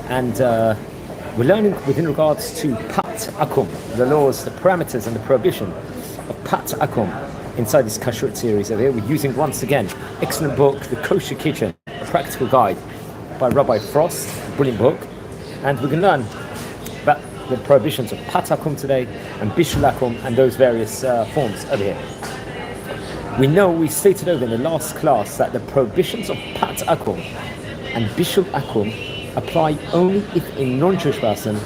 and we're learning within regards to Pat Akum, the laws, the parameters, and the prohibition of Pat Akum inside this Kashrut series over here. We're using once again excellent book, The Kosher Kitchen, a practical guide by Rabbi Frost, brilliant book, and we can learn about the prohibitions of Pat Akum today and Bishul Akum and those various forms over here. We stated over in the last class that the prohibitions of Pat Akum and Bishul Akum apply only if a non-Jewish person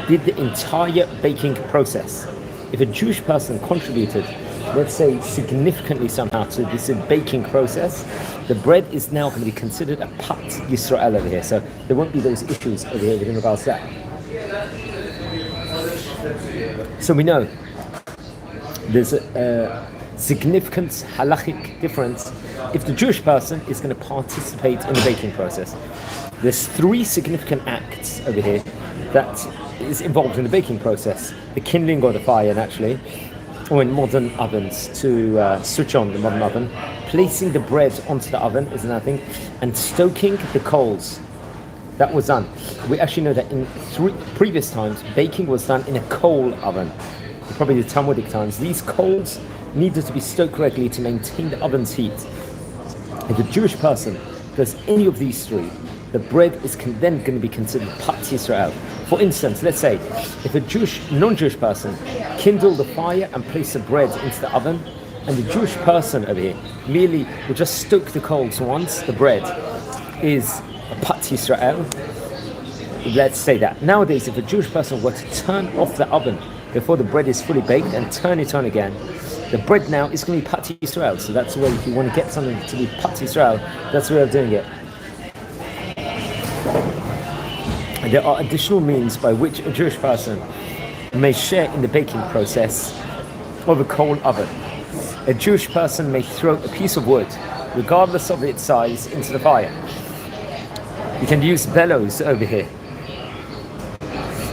did the entire baking process. If a Jewish person contributed, let's say significantly somehow, to this baking process, the bread is now going to be considered a Pat Yisrael over here. So there won't be those issues over here within regards to that. So we know there's a significant halachic difference if the Jewish person is going to participate in the baking process. There's three significant acts over here that is involved in the baking process: the kindling of the fire, naturally, or in modern ovens to switch on the modern oven, placing the bread onto the oven is another thing, and stoking the coals. That was done. We actually know that in previous times, baking was done in a coal oven, probably the Talmudic times. These coals needed to be stoked regularly to maintain the oven's heat. If a Jewish person does any of these three, the bread is then going to be considered Pat Yisrael. For instance, let's say if a non-Jewish person kindled the fire and placed the bread into the oven, and the Jewish person over here merely would just stoke the coals once, the bread is a Pat Yisrael. Let's say that. Nowadays, if a Jewish person were to turn off the oven before the bread is fully baked and turn it on again, the bread now is going to be Pat Yisrael. So that's the way, if you want to get something to be Pat Yisrael, that's the way of doing it. And there are additional means by which a Jewish person may share in the baking process of a coal oven. A Jewish person may throw a piece of wood, regardless of its size, into the fire. You can use bellows over here.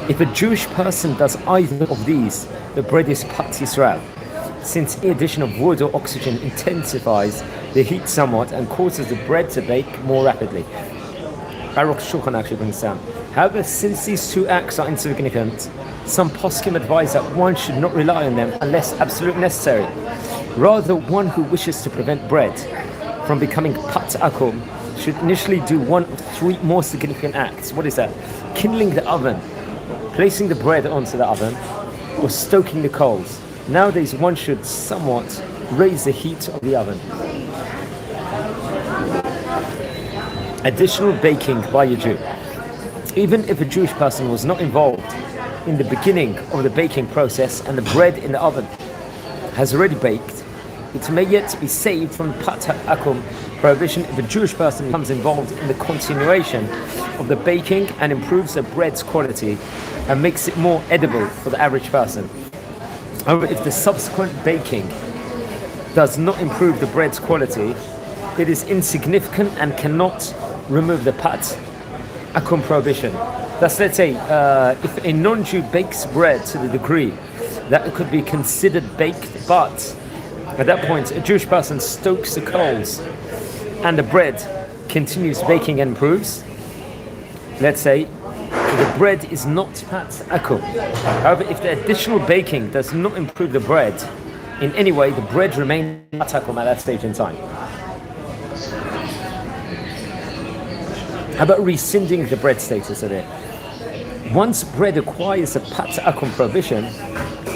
If a Jewish person does either of these, the bread is Pat Yisrael, since the addition of wood or oxygen intensifies the heat somewhat and causes the bread to bake more rapidly. Baruch Shulchan actually brings down. However, since these two acts are insignificant, some poskim advise that one should not rely on them unless absolutely necessary. Rather, one who wishes to prevent bread from becoming Pat Akum should initially do one of three more significant acts. What is that? Kindling the oven, placing the bread onto the oven, or stoking the coals. Nowadays, one should somewhat raise the heat of the oven. Additional baking by a Jew. Even if a Jewish person was not involved in the beginning of the baking process and the bread in the oven has already baked, it may yet be saved from the Pat Akum prohibition if a Jewish person becomes involved in the continuation of the baking and improves the bread's quality and makes it more edible for the average person. However, if the subsequent baking does not improve the bread's quality, it is insignificant and cannot remove the Pat Akum prohibition. Thus, let's say if a non-Jew bakes bread to the degree that it could be considered baked, but at that point a Jewish person stokes the coals and the bread continues baking and improves, let's say the bread is not Pat Akum. However, if the additional baking does not improve the bread in any way, the bread remains Pat Akum at that stage in time. How about rescinding the bread status of it? Once bread acquires a Pat Akum prohibition,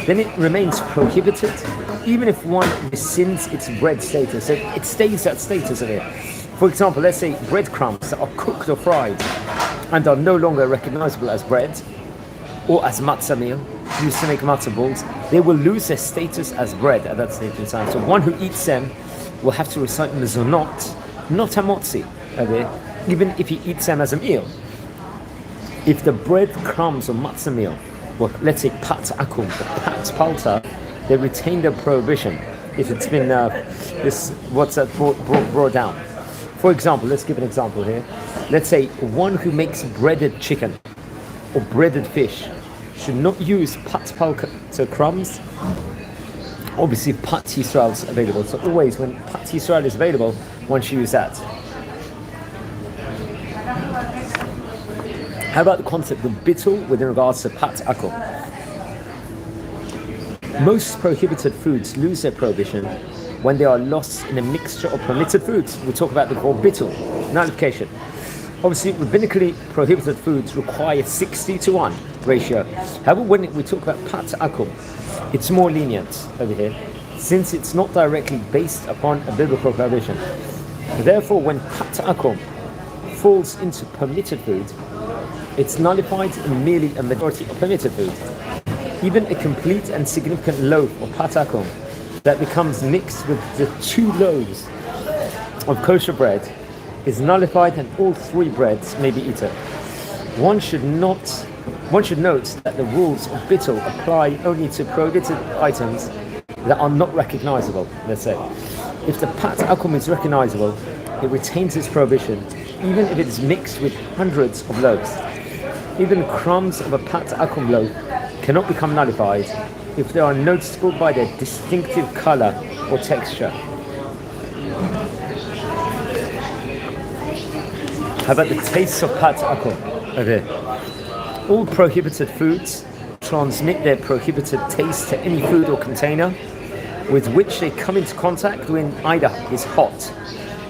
then it remains prohibited, even if one rescinds its bread status. It stays that status of it. For example, let's say breadcrumbs that are cooked or fried and are no longer recognizable as bread or as matzah meal, used to make matzah balls, they will lose their status as bread at that stage in time. So one who eats them will have to recite mezonot, not a motzi, even if he eats them as a meal. If the bread crumbs or matzah meal, or let's say Pat Akum, the Pat Palta, they retain their prohibition if it's been brought down. For example, let's give an example here. Let's say one who makes breaded chicken or breaded fish should not use Pat Palta crumbs. Obviously, Pat Yisrael is available. So always when Pat Yisrael is available, one should use that. How about the concept of bittul with regards to pat akum? Most prohibited foods lose their prohibition when they are lost in a mixture of permitted foods. We talk about the called bittul, nullification. Obviously, rabbinically prohibited foods require 60-1 ratio. However, when we talk about pat akum, it's more lenient over here, since it's not directly based upon a biblical prohibition. Therefore, when pat akum falls into permitted food, it's nullified in merely a majority of permitted food. Even a complete and significant loaf of pat akum that becomes mixed with the 2 loaves of kosher bread is nullified, and all 3 breads may be eaten. One should note that the rules of bittul apply only to prohibited items that are not recognizable. Let's say, if the pat akum is recognizable, it retains its prohibition, even if it is mixed with hundreds of loaves. Even crumbs of a pat akum loaf cannot become nullified if they are noticeable by their distinctive color or texture. How about the taste of pat akum? Okay. All prohibited foods transmit their prohibited taste to any food or container with which they come into contact when either is hot.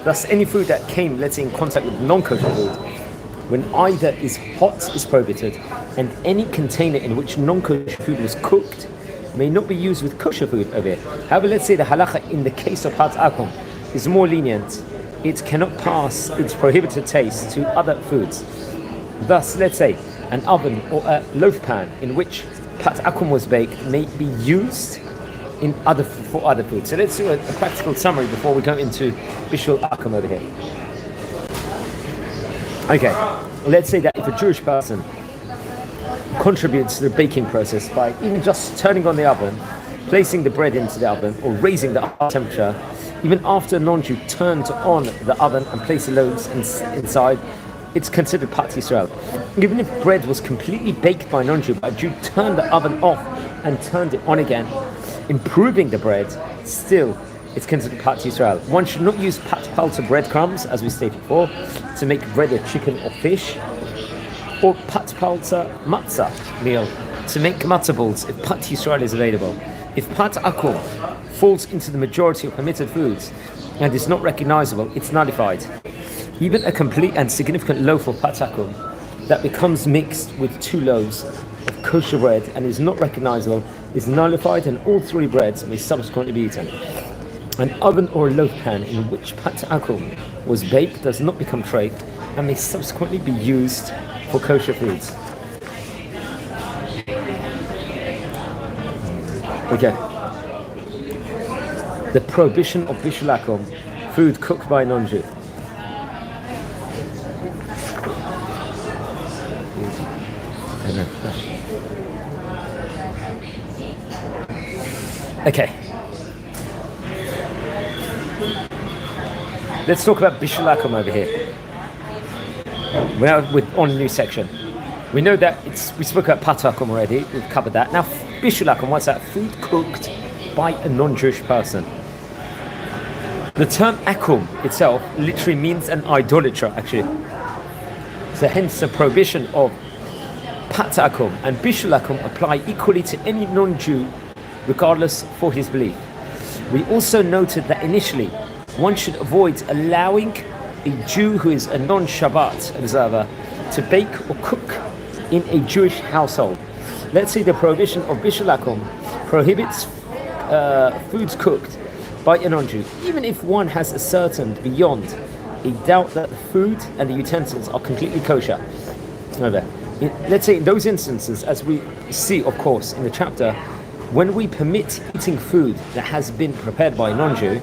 Thus, any food that came, let's say, in contact with non-kosher food, when either is hot is prohibited, and any container in which non-kosher food was cooked may not be used with kosher food over here. However, let's say the halacha in the case of pat akum is more lenient. It cannot pass its prohibited taste to other foods. Thus, let's say an oven or a loaf pan in which pat akum was baked may be used for other foods. So let's do a practical summary before we go into bishul akum over here. Okay, let's say that if a Jewish person contributes to the baking process by even just turning on the oven, placing the bread into the oven, or raising the temperature, even after a non-Jew turned on the oven and placed the loaves inside, it's considered pat Yisrael. Even if bread was completely baked by a non-Jew, but a Jew turned the oven off and turned it on again, improving the bread, still it's considered pat Yisrael. One should not use pat palta breadcrumbs, as we stated before, to make bread of chicken or fish, or pat palta matzah meal to make matzah balls if pat Yisrael is available. If pat akum falls into the majority of permitted foods and is not recognizable, it's nullified. Even a complete and significant loaf of pat akum that becomes mixed with 2 loaves of kosher bread and is not recognizable is nullified, and all 3 breads may subsequently be eaten. An oven or a loaf pan in which pat akum was baked does not become treif and may subsequently be used for kosher foods. Okay. The prohibition of bishul akum, food cooked by a non-Jew. Okay. Let's talk about bishul akum over here. We're now on a new section. We know that we spoke about pat akum already. We've covered that. Now, bishul akum, what's that? Food cooked by a non-Jewish person. The term akum itself literally means an idolater, actually. So hence the prohibition of pat akum and bishul akum apply equally to any non-Jew, regardless for his belief. We also noted that initially, one should avoid allowing a Jew who is a non-Shabbat observer to bake or cook in a Jewish household. Let's say the prohibition of bishul akum prohibits foods cooked by a non-Jew, even if one has ascertained beyond a doubt that the food and the utensils are completely kosher. Let's say in those instances, as we see, of course, in the chapter, when we permit eating food that has been prepared by a non-Jew,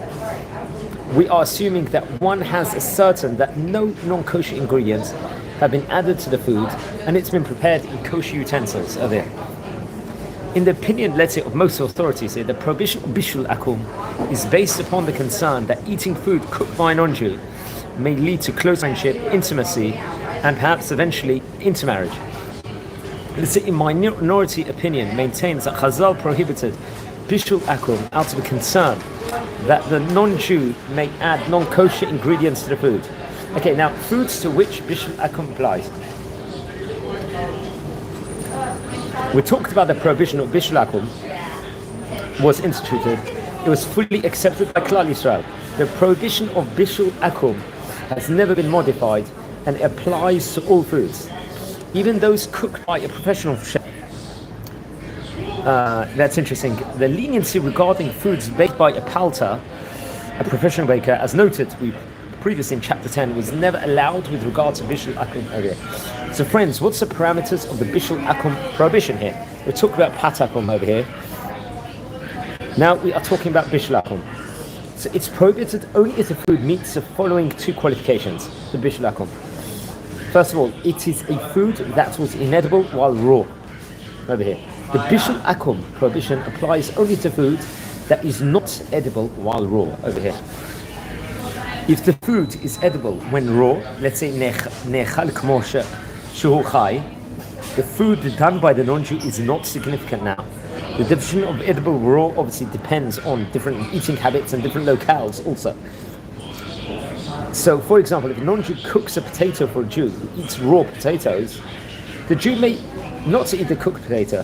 we are assuming that one has ascertained that no non-kosher ingredients have been added to the food and it's been prepared in kosher utensils. In the opinion, let's say, of most authorities, the prohibition of bishul akum is based upon the concern that eating food cooked by a non-Jew may lead to close friendship, intimacy, and perhaps eventually intermarriage. Let's say, in minority opinion, maintains that Chazal prohibited bishul akum out of a concern that the non-Jew may add non-kosher ingredients to the food. Okay, now foods to which bishul akum applies. We talked about the prohibition of bishul akum was instituted. It was fully accepted by Klal Yisrael. The prohibition of bishul akum has never been modified and it applies to all foods, even those cooked by a professional chef. That's interesting. The leniency regarding foods baked by a palta, a professional baker, as noted previously in chapter 10, was never allowed with regard to bishul akum over here. So friends, what's the parameters of the bishul akum prohibition here? We're talking about pat akum over here. Now we are talking about bishul akum. So it's prohibited only if the food meets the following two qualifications, the bishul akum. First of all, it is a food that was inedible while raw. Over here. The bishul akum prohibition applies only to food that is not edible while raw. Over here. If the food is edible when raw, let's say ne'echal kmo shehu chai, the food done by the non-Jew is not significant now. The definition of edible raw obviously depends on different eating habits and different locales also. So, for example, if a non-Jew cooks a potato for a Jew who eats raw potatoes, the Jew may not eat the cooked potato.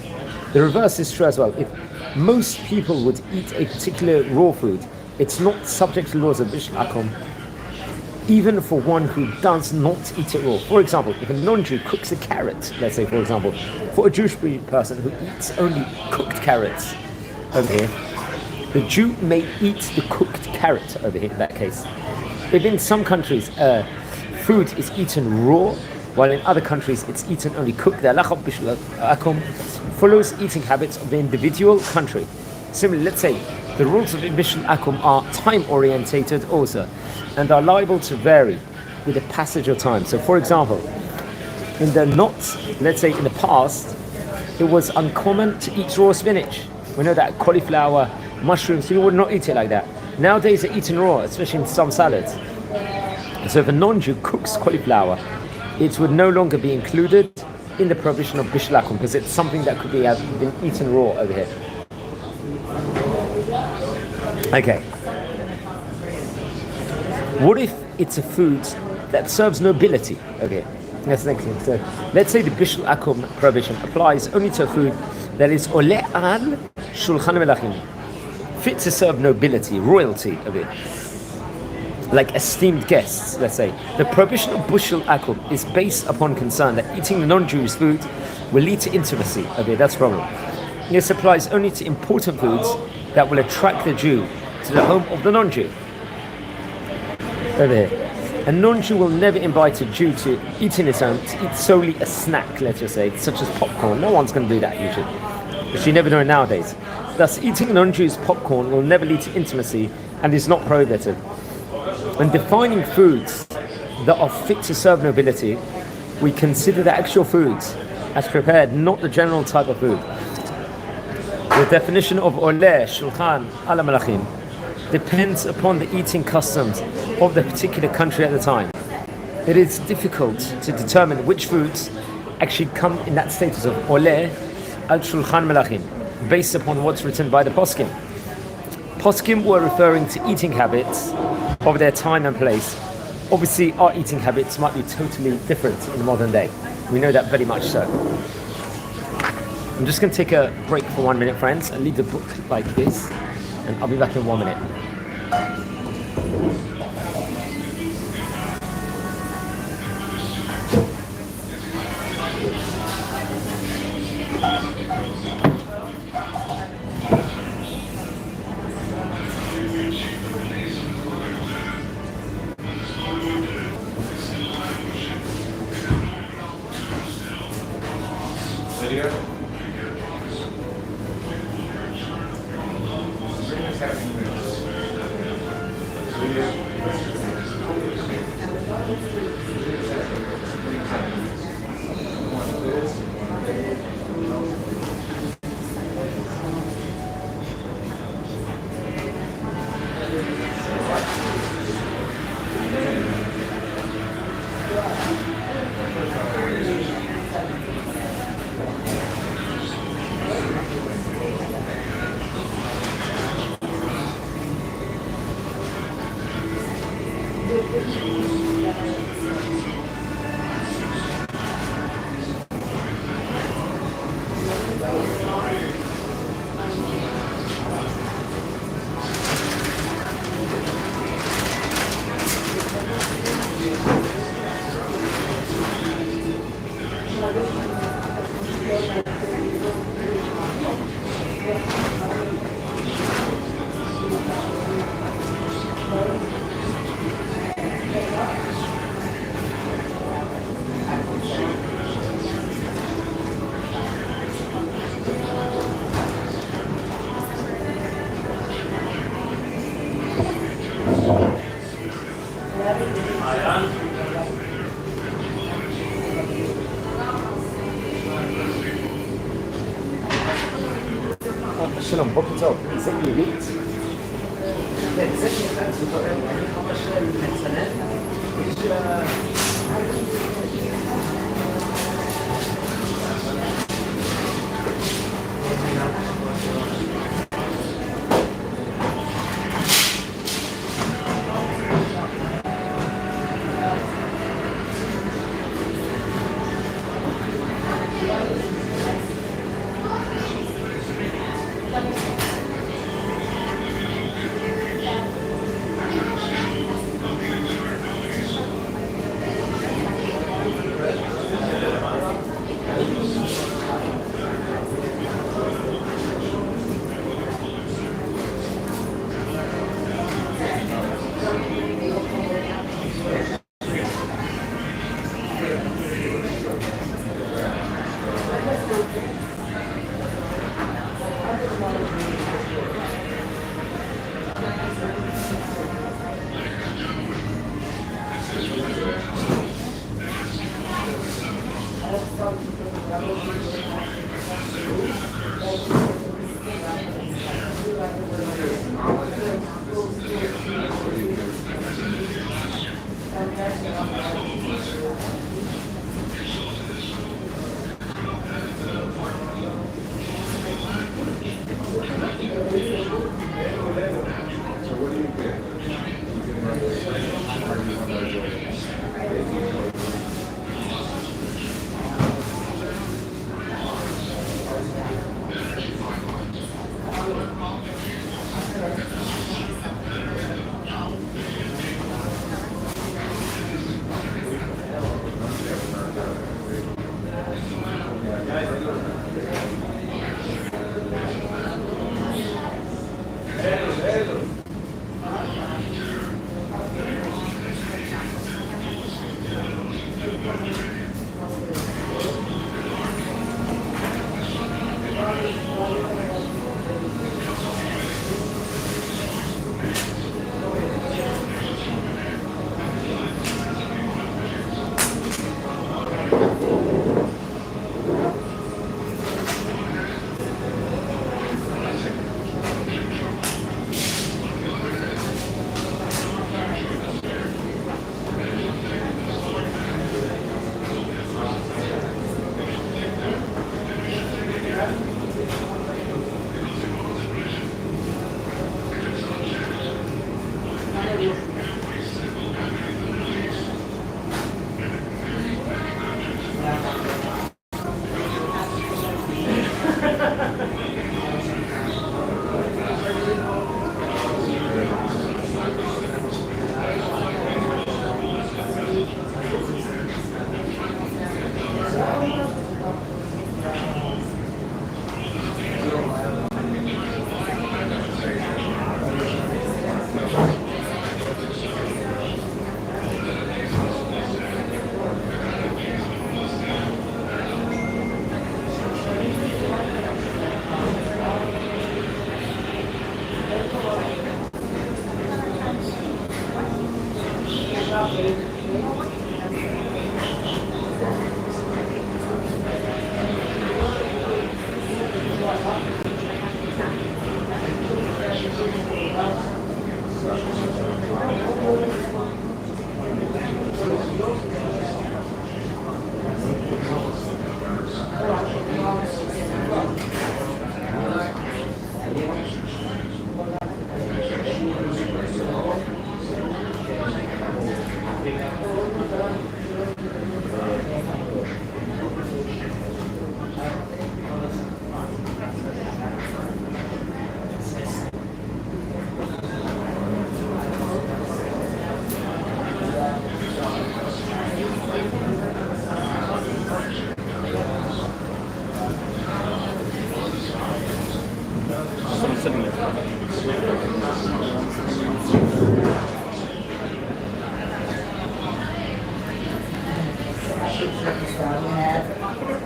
The reverse is true as well. If most people would eat a particular raw food, it's not subject to laws of bishul akum, even for one who does not eat it raw. For example, if a non-Jew cooks a carrot, let's say, for example, for a Jewish person who eats only cooked carrots over here, the Jew may eat the cooked carrot over here in that case. If in some countries food is eaten raw, while in other countries it's eaten only cooked, the halacha of bishul akum follows eating habits of the individual country. Similarly, let's say the rules of bishul akum are time-orientated also, and are liable to vary with the passage of time. So, for example, let's say in the past, it was uncommon to eat raw spinach. We know that cauliflower, mushrooms, you would not eat it like that. Nowadays they're eaten raw, especially in some salads. So if a non-Jew cooks cauliflower, it would no longer be included in the prohibition of bishul akum because it's something that could have been eaten raw over here. Okay. What if it's a food that serves nobility? Okay, that's the next thing. So let's say the bishul akum prohibition applies only to a food that is ole al shulchan melachim, fit to serve nobility, royalty of it, like esteemed guests, let's say. The prohibition of bishul akum is based upon concern that eating non-Jewish food will lead to intimacy. Okay, that's the problem. This applies only to important foods that will attract the Jew to the home of the non-Jew. Over here. A non-Jew will never invite a Jew to eat in his home, to eat solely a snack, let's just say, such as popcorn. No one's going to do that usually. But you never know nowadays. Thus, eating non-Jews' popcorn will never lead to intimacy and is not prohibited. When defining foods that are fit to serve nobility, we consider the actual foods as prepared, not the general type of food. The definition of oleh, shulchan, ala malachim depends upon the eating customs of the particular country at the time. It is difficult to determine which foods actually come in that status of oleh al shulchan malachim based upon what's written by the poskim. Poskim were referring to eating habits of their time and place. Obviously, our eating habits might be totally different in the modern day. We know that very much so. I'm just going to take a break for 1 minute, friends, and leave the book like this, and I'll be back in 1 minute. שלום, בוקר טוב, זה עירית. כן, זה שנכנס וקורא, אני ממש מצנן.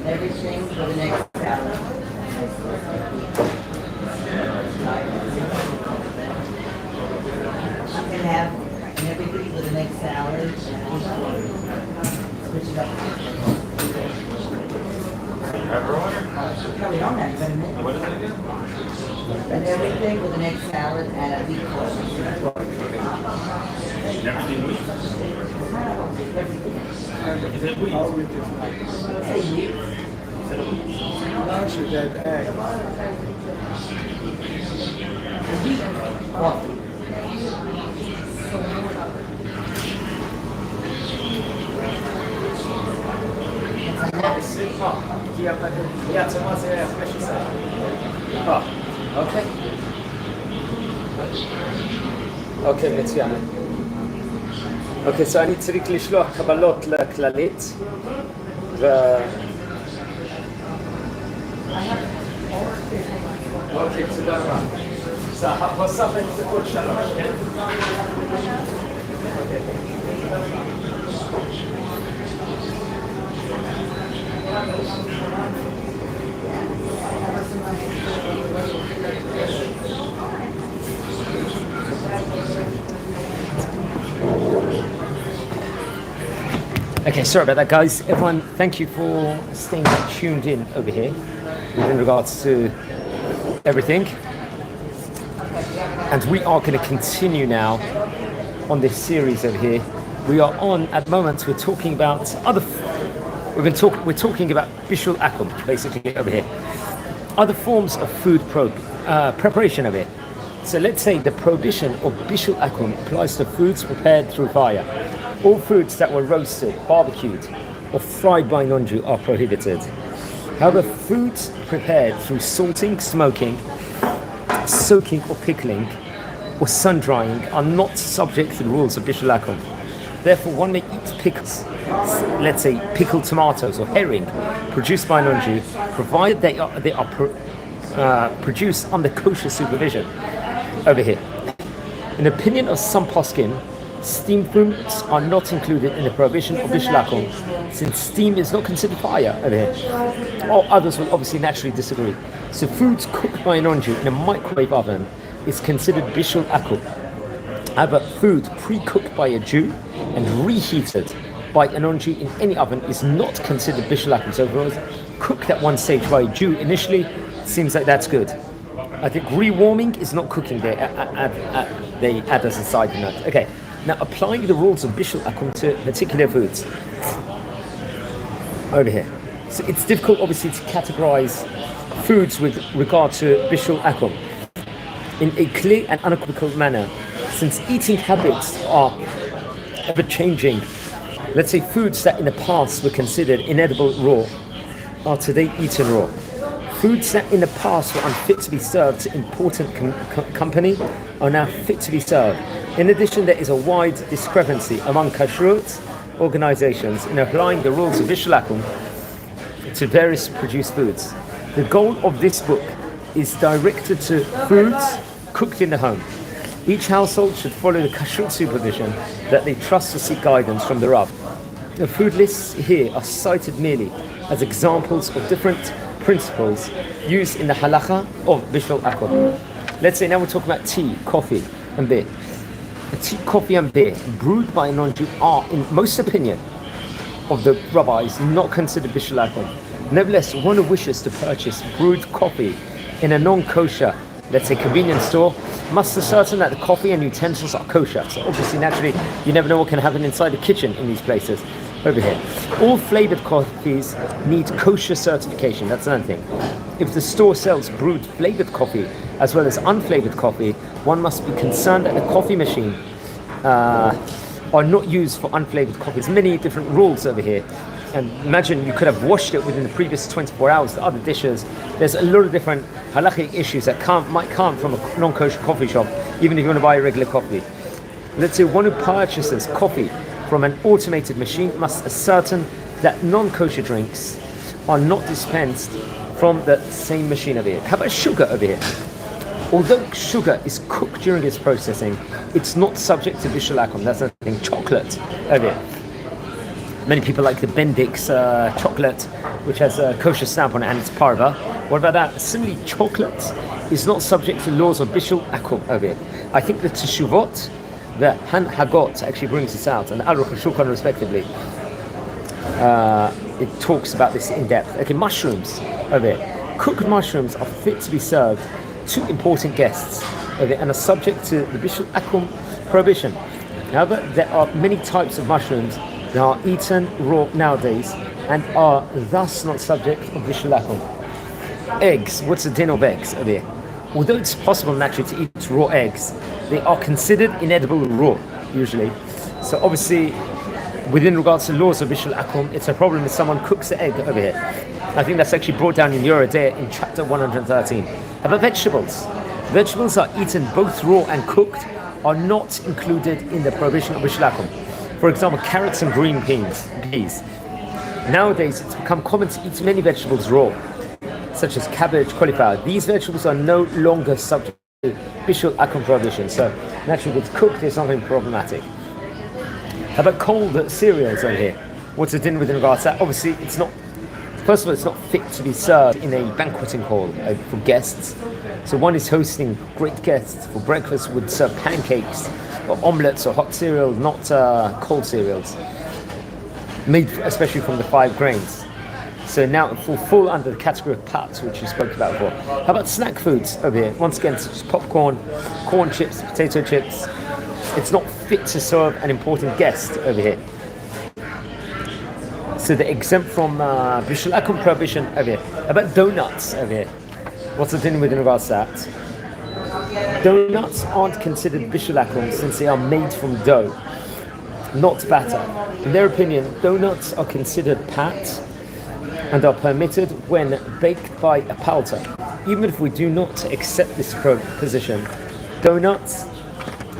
Everything for the next salad. I can have everything for the next salad. Switch it up. We don't have to minute. What is it again? And everything with the next salad and a beef course. Everything wheat? Is it wheat? Say you. Lunch with that egg. Coffee. אוקיי. אוקיי, מצוין. אוקיי, so אני צריך לשלוח קבלות לכללית אוקיי, תודה רבה. זה הוספת עוד 3, כן? אוקיי. Okay, sorry about that, guys. Everyone, thank you for staying tuned in over here in regards to everything. And we are going to continue now on this series over here. We are on, at the moment, we're talking about we're talking about bishul akum, basically, over here. Other forms of food preparation over here. So let's say the prohibition of bishul akum applies to foods prepared through fire. All foods that were roasted, barbecued, or fried by non-Jew are prohibited. However, foods prepared through salting, smoking, soaking or pickling, or sun-drying are not subject to the rules of bishul akum. Therefore, one may eat pickles, let's say pickled tomatoes or herring, produced by non-Jew, provided they are produced under kosher supervision. Over here, in the opinion of some poskim, steamed foods are not included in the prohibition of bishul akum, since steam is not considered fire over here. Or others will obviously naturally disagree. So foods cooked by a non-Jew in a microwave oven is considered bishul akum. However, food pre-cooked by a Jew and reheated by a non-Jew in any oven is not considered bishul akum. So if it was cooked at one stage by a Jew initially, it seems like that's good. I think rewarming is not cooking. They add as a side note. Okay. Now, applying the rules of bishul akum to particular foods. Over here. So it's difficult, obviously, to categorize foods with regard to bishul akum in a clear and unequivocal manner, since eating habits are ever-changing. Let's say foods that in the past were considered inedible raw are today eaten raw. Foods that in the past were unfit to be served to important company are now fit to be served. In addition, there is a wide discrepancy among Kashrut organizations in applying the rules of bishul akum to various produced foods. The goal of this book is directed to foods cooked in the home. Each household should follow the Kashrut supervision that they trust to seek guidance from the Rav. The food lists here are cited merely as examples of different principles used in the halacha of bishul akum. Let's say now we're talking about tea, coffee, and beer. Tea, coffee, and beer brewed by a non-Jew are, in most opinion of the rabbis, not considered bishul akum. Nevertheless, one who wishes to purchase brewed coffee in a non-kosher, let's say convenience store, must ascertain that the coffee and utensils are kosher. So obviously, naturally, you never know what can happen inside the kitchen in these places. Over here, all flavored coffees need kosher certification. That's another thing. If the store sells brewed flavored coffee as well as unflavored coffee, one must be concerned that the coffee machine are not used for unflavored coffee. There's many different rules over here. And imagine you could have washed it within the previous 24 hours. The other dishes, there's a lot of different halachic issues that might come from a non-kosher coffee shop, even if you want to buy a regular coffee. Let's say one who purchases coffee from an automated machine must ascertain that non-kosher drinks are not dispensed from the same machine over here. How about sugar over here? Although sugar is cooked during its processing, it's not subject to bishul akum. That's another thing. Chocolate over here. Many people like the Bendix chocolate, which has a kosher stamp on it, and it's parva. What about that? Similarly, chocolate is not subject to laws of Bishul Akum over here. I think the Teshuvot, the Han Hagot actually brings this out, and Aruch and Shulchan respectively. It talks about this in depth. Okay, mushrooms over here. Cooked mushrooms are fit to be served to important guests over here, and are subject to the Bishul Akum prohibition. However, there are many types of mushrooms that are eaten raw nowadays and are thus not subject of Bishul Akum. Eggs. What's the din of eggs over here? Although it's possible naturally to eat raw eggs, they are considered inedible raw usually. So obviously, within regards to laws of Bishul Akum, it's a problem if someone cooks the egg over here. I think that's actually brought down in Yoredeh in chapter 113. How about vegetables? Vegetables are eaten both raw and cooked, are not included in the prohibition of Bishul Akum. For example, carrots and green peas. Nowadays, it's become common to eat many vegetables raw, such as cabbage, cauliflower. These vegetables are no longer subject to Bishul Akum prohibition. So naturally, with cooked, there's nothing problematic. How about cold cereals over here? What's the din with regards to that? Obviously, it's not. First of all, it's not fit to be served in a banqueting hall for guests. So one is hosting great guests for breakfast would serve pancakes or omelets or hot cereal, not cold cereals, made especially from the 5 grains. So now it will fall under the category of pats, which we spoke about before. How about snack foods over here? Once again, such as popcorn, corn chips, potato chips. It's not fit to serve an important guest over here. So they're exempt from Bishul Akum prohibition over here. How about donuts over here? What's the thing with regards to that? Donuts aren't considered Bishul Akum since they are made from dough, not batter. In their opinion, donuts are considered pat and are permitted when baked by a palter. Even if we do not accept this position, donuts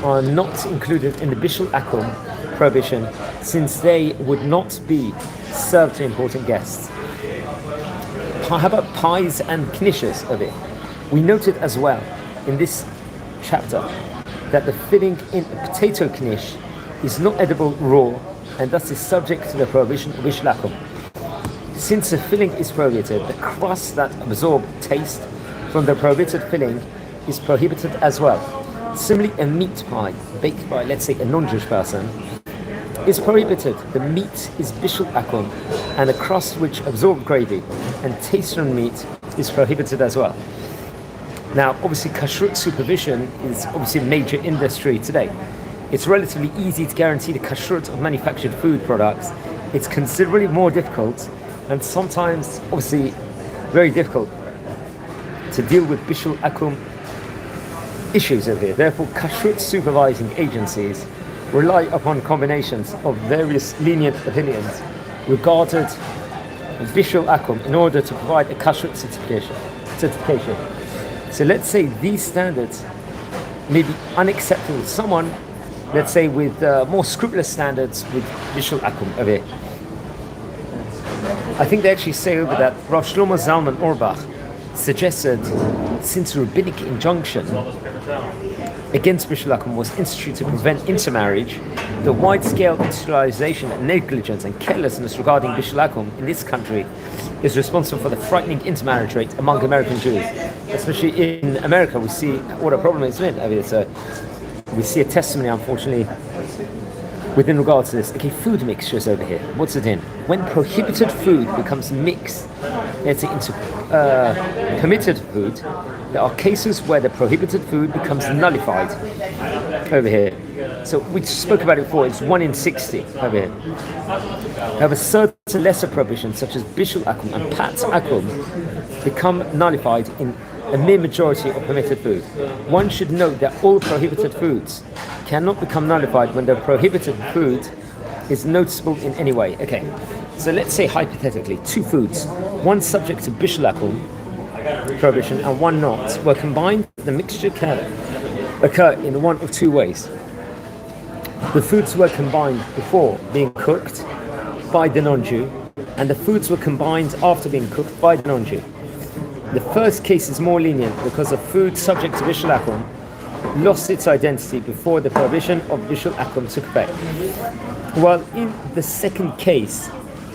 are not included in the Bishul Akum prohibition since they would not be served to important guests. How about pies and knishes of it? We noted as well in this chapter that the filling in a potato knish is not edible raw and thus is subject to the prohibition of Bishul Akum. Since the filling is prohibited, the crust that absorbs taste from the prohibited filling is prohibited as well. Similarly, a meat pie baked by, let's say, a non-Jewish person is prohibited. The meat is Bishul Akum, and the crust which absorbs gravy and taste from meat is prohibited as well. Now, obviously, Kashrut supervision is obviously a major industry today. It's relatively easy to guarantee the Kashrut of manufactured food products. It's considerably more difficult, and sometimes, obviously, very difficult to deal with Bishul Akum issues over here. Therefore, Kashrut supervising agencies rely upon combinations of various lenient opinions regarding Bishul Akum in order to provide a Kashrut certification. So let's say these standards may be unacceptable to someone, let's say with more scrupulous standards with Bishul Akum over here. I think they actually say over that Rav Shlomo Zalman Auerbach suggested, since rabbinic injunction against Bishul Akum was instituted to prevent intermarriage, the wide-scale institutionalization and negligence and carelessness regarding Bishul Akum in this country is responsible for the frightening intermarriage rate among American Jews. Especially in America, we see what a problem it's been. I mean, so we see a testimony, unfortunately, within regards to this. Okay, food mixtures over here. What's it in? When prohibited food becomes mixed, let's say, into permitted food, there are cases where the prohibited food becomes nullified over here. So we spoke about it before, it's 1 in 60 over here. However, certain lesser prohibitions such as Bishul Akum and Pat Akum become nullified in a mere majority of permitted food. One should note that all prohibited foods cannot become nullified when the prohibited food is noticeable in any way. Okay, so let's say hypothetically 2 foods, one subject to Bishul Akum prohibition and one not, were combined. The mixture can occur in one of 2 ways. The foods were combined before being cooked by the non-Jew, and the foods were combined after being cooked by the non-Jew. The first case is more lenient because the food subject to Bishul Akum lost its identity before the prohibition of bishul akum took effect. While in the second case,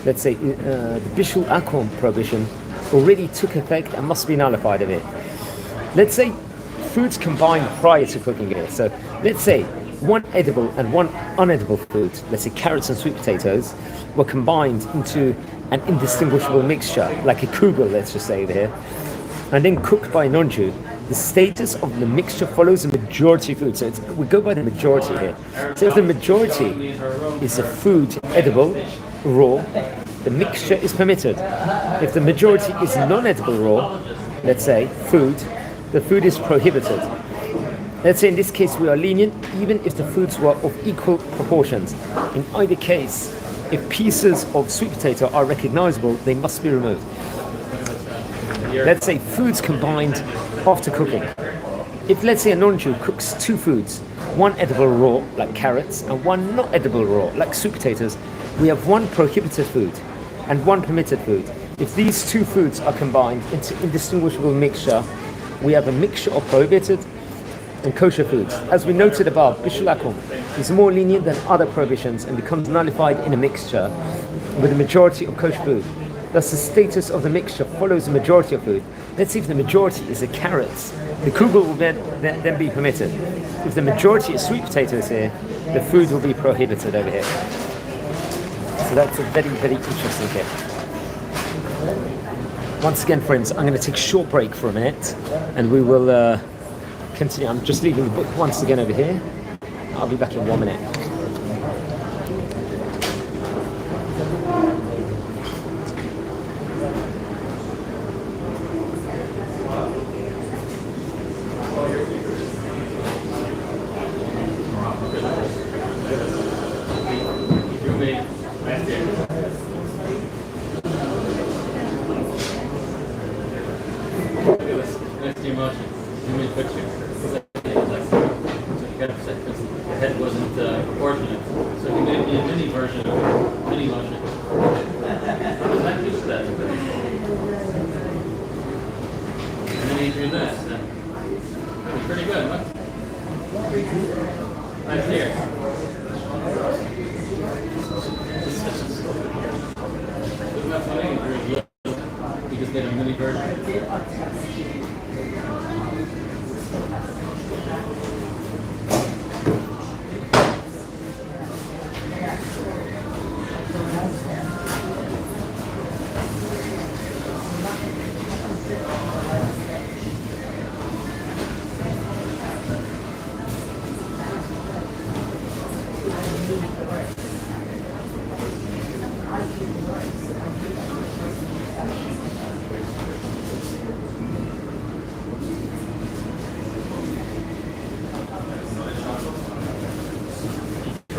let's say the bishul akum prohibition already took effect and must be nullified of it. Let's say foods combined prior to cooking it. So let's say one edible and one unedible food, let's say carrots and sweet potatoes, were combined into an indistinguishable mixture, like a kugel, let's just say over here, and then cooked by a non-Jew. The status of the mixture follows the majority food. So we go by the majority here. So if the majority is a food edible, raw, the mixture is permitted. If the majority is non-edible raw, let's say food, the food is prohibited. Let's say in this case we are lenient even if the foods were of equal proportions. In either case, if pieces of sweet potato are recognizable, they must be removed. Let's say foods combined after cooking. If let's say a non-Jew cooks two foods, one edible raw, like carrots, and one not edible raw, like sweet potatoes, we have one prohibited food and one permitted food. If these two foods are combined into indistinguishable mixture, we have a mixture of prohibited and kosher foods. As we noted above, bishul akum is more lenient than other prohibitions and becomes nullified in a mixture with a majority of kosher food. Thus the status of the mixture follows the majority of food. Let's see if the majority is the carrots, the kugel will then be permitted. If the majority is sweet potatoes here, the food will be prohibited over here. So that's a very, very interesting tip. Once again, friends, I'm going to take a short break for a minute and we will continue. I'm just leaving the book once again over here. I'll be back in 1 minute.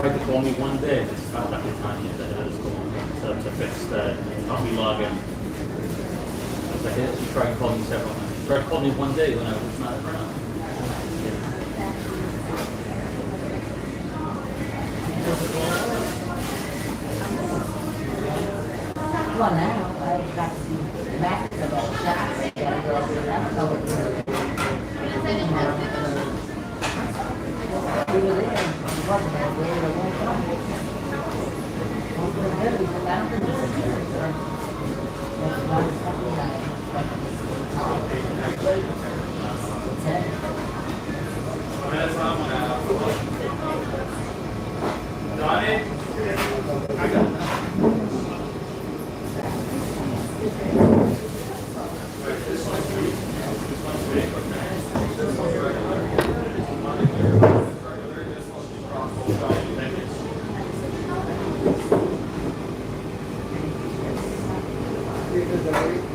Tried to call me one day, just found out the time that it was going to fix that. Help me log in. I was like, hey, she tried to call me several times. She tried to call me one day when I was not around. Well, now I've got the max of all shots. I gotta go over that. We were there. It wasn't that way. It won't come. Thank you.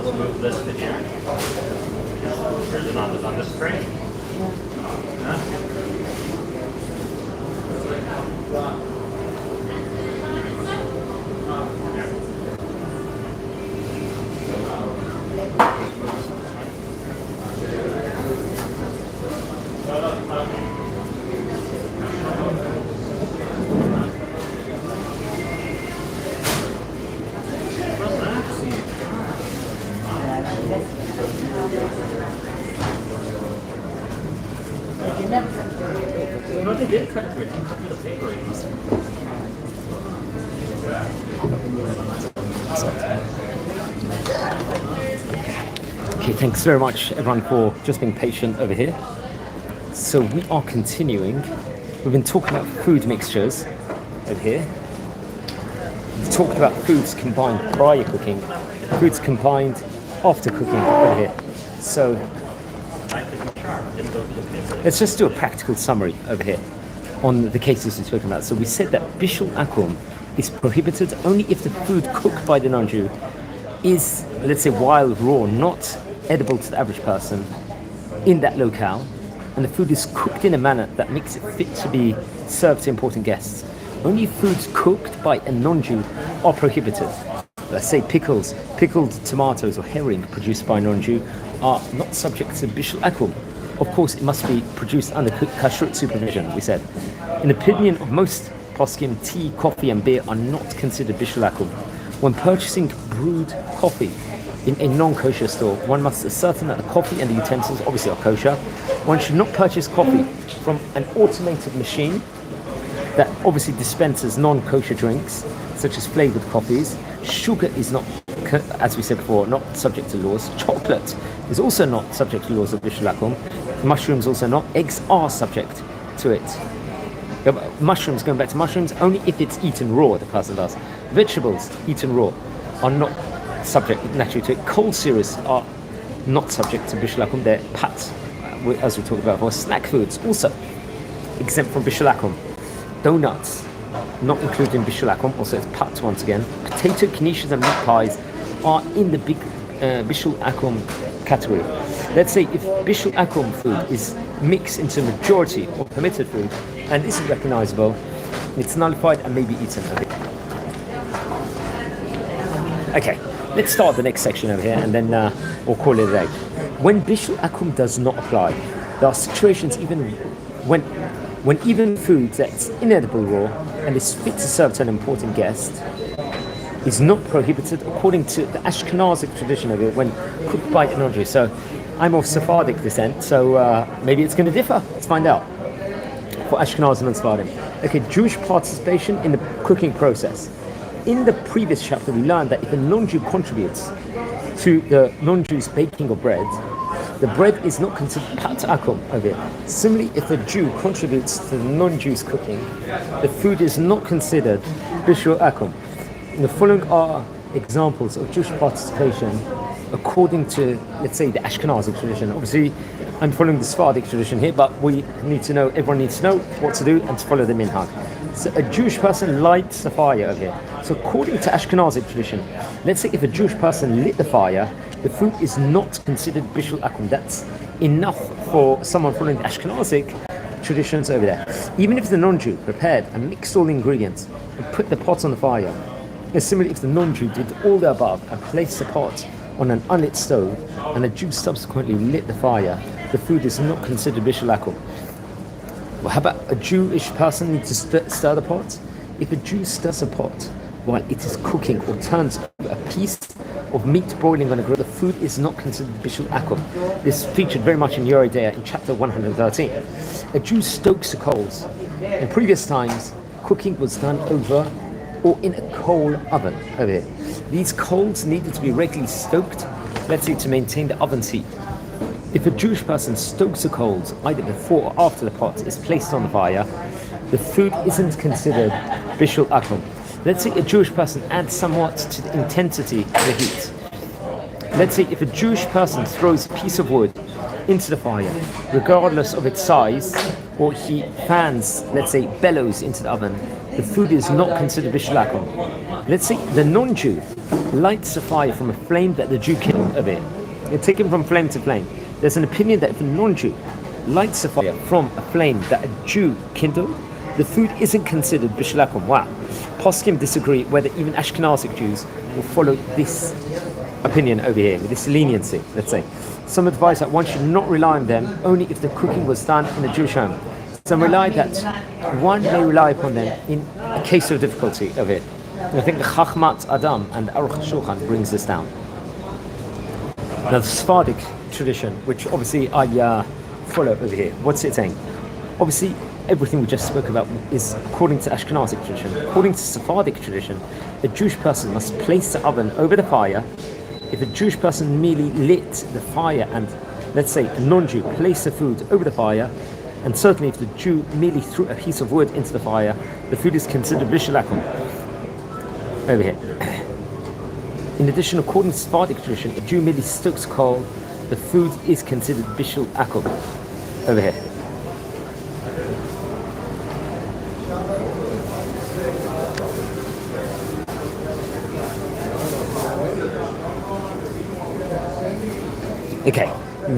let's move this to here. Or is it on this screen? Huh? No, they did cut through it. They cut through the paper. Okay, thanks very much everyone for just being patient over here. So we are continuing. We've been talking about food mixtures over here. We've talked about foods combined prior cooking, foods combined after cooking over here. So let's just do a practical summary over here on the cases we've spoken about. So we said that bishul akum is prohibited only if the food cooked by the non-Jew is, let's say, while raw, not edible to the average person in that locale, and the food is cooked in a manner that makes it fit to be served to important guests. Only foods cooked by a non-Jew are prohibited. Let's say pickles, pickled tomatoes or herring produced by a non-Jew are not subject to bishul akum. Of course, it must be produced under kashrut supervision, we said. In the opinion of most poskim, tea, coffee and beer are not considered bishul akum. When purchasing brewed coffee in a non-kosher store, one must ascertain that the coffee and the utensils obviously are kosher. One should not purchase coffee from an automated machine that obviously dispenses non-kosher drinks, such as flavored coffees. Sugar is not, as we said before, not subject to laws. Chocolate is also not subject to laws of bishul akum. Mushrooms also not. Eggs are subject to it. Mushrooms, going back to mushrooms, only if it's eaten raw, the person does. Vegetables eaten raw are not subject naturally to it. Cold cereals are not subject to bishul akum. They're pat, as we talked about before. Snack foods also exempt from bishul akum. Donuts not included in bishul akum, also it's pat once again. Potato quiches and meat pies are in the big bishul akum category. Let's say if bishul akum food is mixed into majority of permitted food and this is recognizable, it's nullified and may be eaten. Okay, let's start the next section over here and then we'll call it a day. When bishul akum does not apply, there are situations even when even food that's inedible raw and is fit to serve to an important guest is not prohibited according to the Ashkenazic tradition of it when cooked by a non-Jew. So I'm of Sephardic descent, so maybe it's going to differ. Let's find out. For Ashkenazim and Sephardim. Okay, Jewish participation in the cooking process. In the previous chapter, we learned that if a non-Jew contributes to the non-Jew's baking of bread, the bread is not considered pat akum over here. Similarly, if a Jew contributes to the non-Jew's cooking, the food is not considered bishul akum. The following are examples of Jewish participation according to, let's say, the Ashkenazic tradition. Obviously, I'm following the Sephardic tradition here, but everyone needs to know what to do and to follow the minhag. So a Jewish person lights the fire over here. So according to Ashkenazic tradition, let's say if a Jewish person lit the fire, the food is not considered bishul akum. That's enough for someone following the Ashkenazic traditions over there. Even if the non-Jew prepared and mixed all the ingredients and put the pot on the fire, and similarly if the non-Jew did all the above and placed the pot on an unlit stove and the Jew subsequently lit the fire, the food is not considered bishul akum. Well, how about a Jewish person needs to stir the pot? If a Jew stirs a pot while it is cooking or turns a piece of meat broiling on a grill, the food is not considered bishul akum. This featured very much in Yoreh Deah in chapter 113. A Jew stokes the coals. In previous times, cooking was done over or in a coal oven over here. These coals needed to be regularly stoked, let's say to maintain the oven's heat. If a Jewish person stokes the coals either before or after the pot is placed on the fire, the food isn't considered bishul akum. Let's say a Jewish person adds somewhat to the intensity of the heat. Let's say if a Jewish person throws a piece of wood into the fire, regardless of its size, or he fans, let's say, bellows into the oven, the food is not considered bishul akum. Let's say the non-Jew lights a fire from a flame that the Jew kindled a bit. You're taken from flame to flame. There's an opinion that if a non-Jew lights a fire from a flame that a Jew kindled, the food isn't considered bishul akum. Wow. Poskim disagree whether even Ashkenazic Jews will follow this opinion over here, with this leniency, let's say. Some advise that one should not rely on them only if the cooking was done in a Jewish home. Some rely that one may rely upon them in a case of difficulty of it. And I think the Chachmat Adam and Aruch HaShulchan brings this down. Now the Sephardic tradition, which obviously I follow over here, what's it saying? Obviously, everything we just spoke about is according to Ashkenazic tradition. According to Sephardic tradition, a Jewish person must place the oven over the fire. If a Jewish person merely lit the fire and, let's say, a non-Jew placed the food over the fire, and certainly if the Jew merely threw a piece of wood into the fire, the food is considered bishul akum. Over here. In addition, according to Sephardic tradition, if a Jew merely stokes coal, the food is considered bishul akum. Over here. Okay,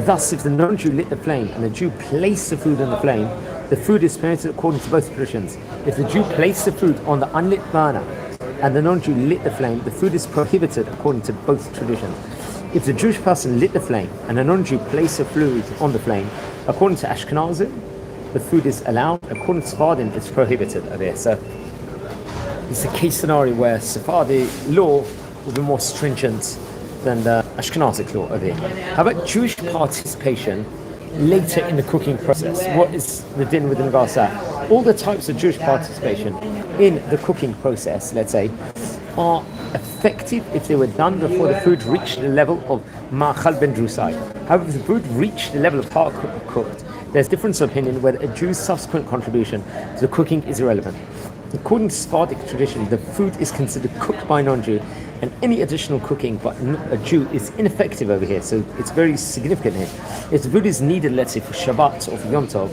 thus if the non-Jew lit the flame and the Jew placed the food on the flame, the food is permitted according to both traditions. If the Jew placed the food on the unlit burner and the non-Jew lit the flame, the food is prohibited according to both traditions. If the Jewish person lit the flame and a non-Jew placed the food on the flame, according to Ashkenazim, the food is allowed. According to Sephardim, it's prohibited over here. So it's a case scenario where Sephardi law will be more stringent than the Ashkenazic law over here. How about Jewish participation later in the cooking process? What is the din with regards to that? All the types of Jewish participation in the cooking process, let's say, are effective if they were done before the food reached the level of ma'achal ben drusai. However, if the food reached the level of part cooked, there's difference of opinion whether a Jew's subsequent contribution to the cooking is irrelevant. According to Sephardic tradition, the food is considered cooked by a non-Jew, and any additional cooking by a Jew is ineffective over here. So it's very significant here. If the food is needed, let's say for Shabbat or for Yom Tov,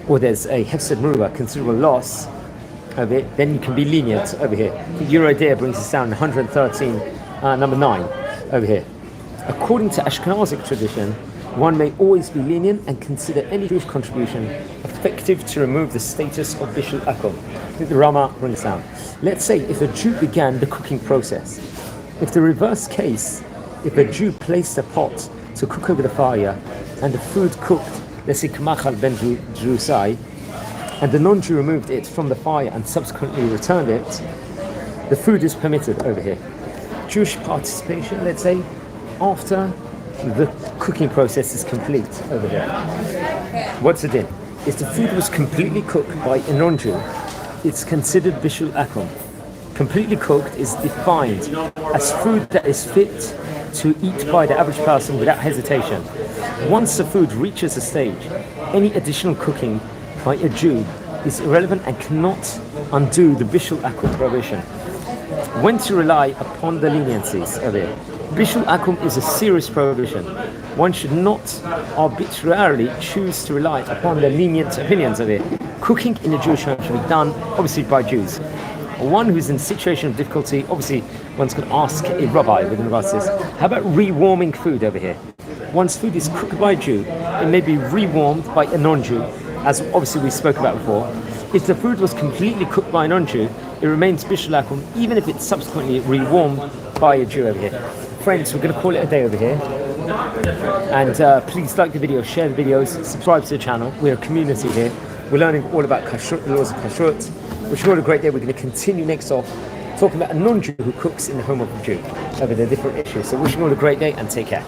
or there's a hefsed meruba, considerable loss of it, then you can be lenient over here. Eurodea brings us down 113, number 9 over here. According to Ashkenazic tradition, one may always be lenient and consider any Jewish contribution effective to remove the status of bishul akum. I think the Rama brings down. Let's say if a Jew began the cooking process, if the reverse case, if a Jew placed a pot to cook over the fire and the food cooked, let's say kamachal ben drusai, and the non-Jew removed it from the fire and subsequently returned it, the food is permitted over here. Jewish participation, let's say, after the cooking process is complete over there. What's the din? If the food was completely cooked by a non-Jew, it's considered bishul akum. Completely cooked is defined as food that is fit to eat by the average person without hesitation. Once the food reaches a stage, any additional cooking by a Jew is irrelevant and cannot undo the bishul akum prohibition. When to rely upon the leniencies of it. Bishul akum is a serious prohibition. One should not arbitrarily choose to rely upon the lenient opinions of it. Cooking in a Jewish home should be done, obviously, by Jews. One who's in a situation of difficulty, obviously, one's going to ask a rabbi with regards to this. How about rewarming food over here? Once food is cooked by a Jew, it may be rewarmed by a non-Jew, as obviously we spoke about before. If the food was completely cooked by a non-Jew, it remains bishul akum, even if it's subsequently rewarmed by a Jew over here. Friends, we're going to call it a day over here. And please like the video, share the videos, subscribe to the channel. We're a community here. We're learning all about Kashrut, the laws of Kashrut. Wish you all a great day. We're going to continue next off talking about a non-Jew who cooks in the home of a Jew over the different issues. So wishing you all a great day and take care.